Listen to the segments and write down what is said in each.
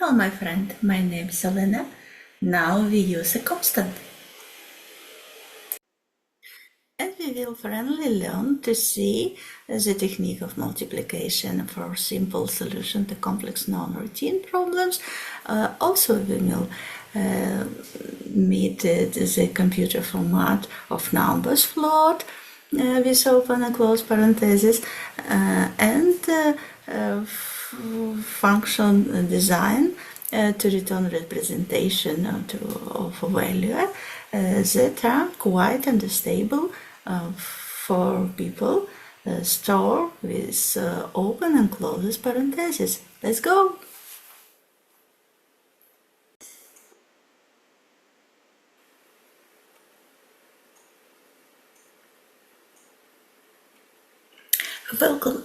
Hello, my friend. My name is Elena. Now we use a constant. And we will finally learn to see the technique of multiplication for simple solution to complex non-routine problems. Also, we will meet the computer format of numbers float with open and close parentheses and function design to return representation of a value that are quite unstable for people store with open and closed parentheses. Let's go! Welcome.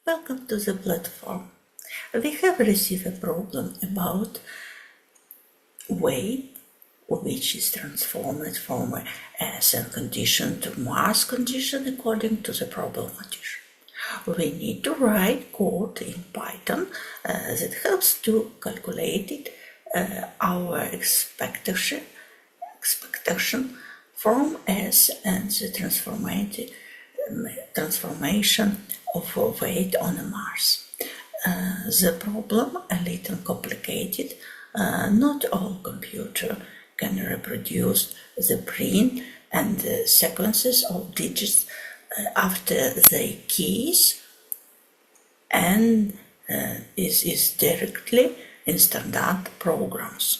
Welcome to the platform. We have received a problem about way which is transformed from a SN condition to Mars condition according to the problem condition. We need to write code in Python that helps to calculate our expectation from S and the transformation of weight on Mars. The problem a little complicated. Not all computer can reproduce the print and the sequences of digits after the keys, and is directly in standard programs.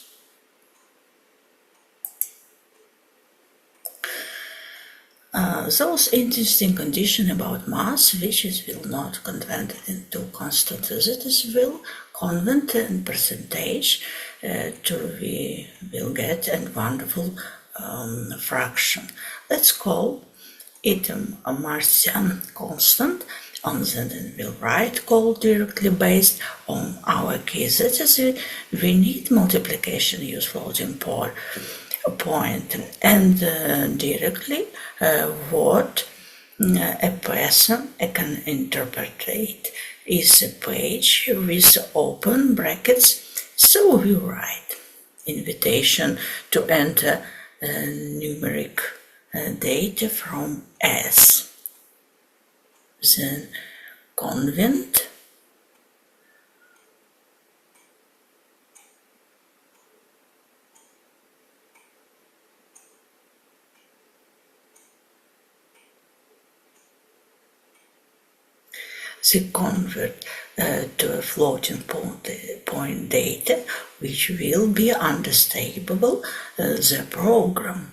Those interesting condition about mass, which is will not convert into constant as it is will convert in percentage we will get a wonderful fraction. Let's call it a Martian constant, and then we'll write code directly based on our case. That is, we need multiplication use floating point and directly what a person can interpret is a page with open brackets. So we write invitation to enter numeric data from S, then convent the convert to a floating point data, which will be understandable the program.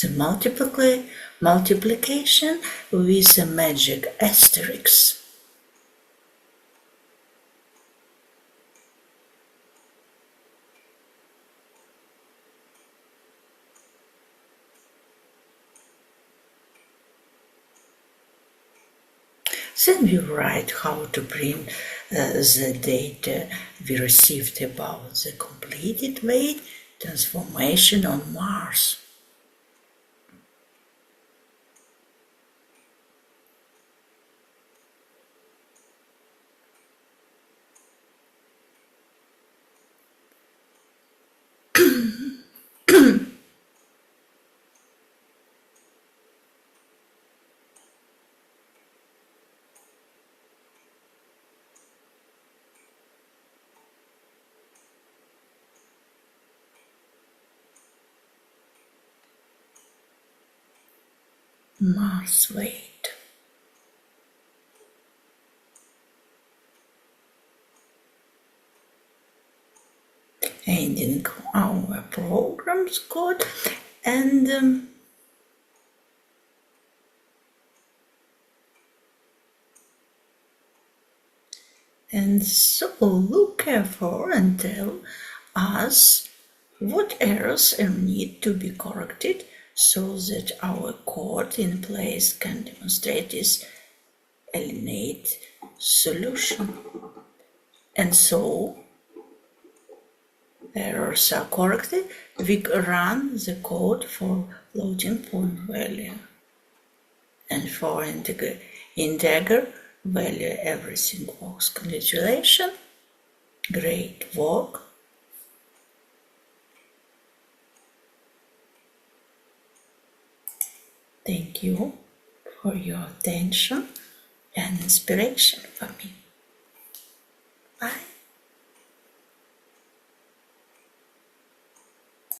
The multiplication with a magic asterisk. Then we write how to print the data we received about the completed weight transformation on Mars. mass weight. Ending our program's code, and so look for and tell us what errors need to be corrected so that our code in place can demonstrate this alienate solution. And so errors are corrected, we run the code for floating point value. And for integer value, everything works. Congratulations, great work. Thank you for your attention and inspiration for me.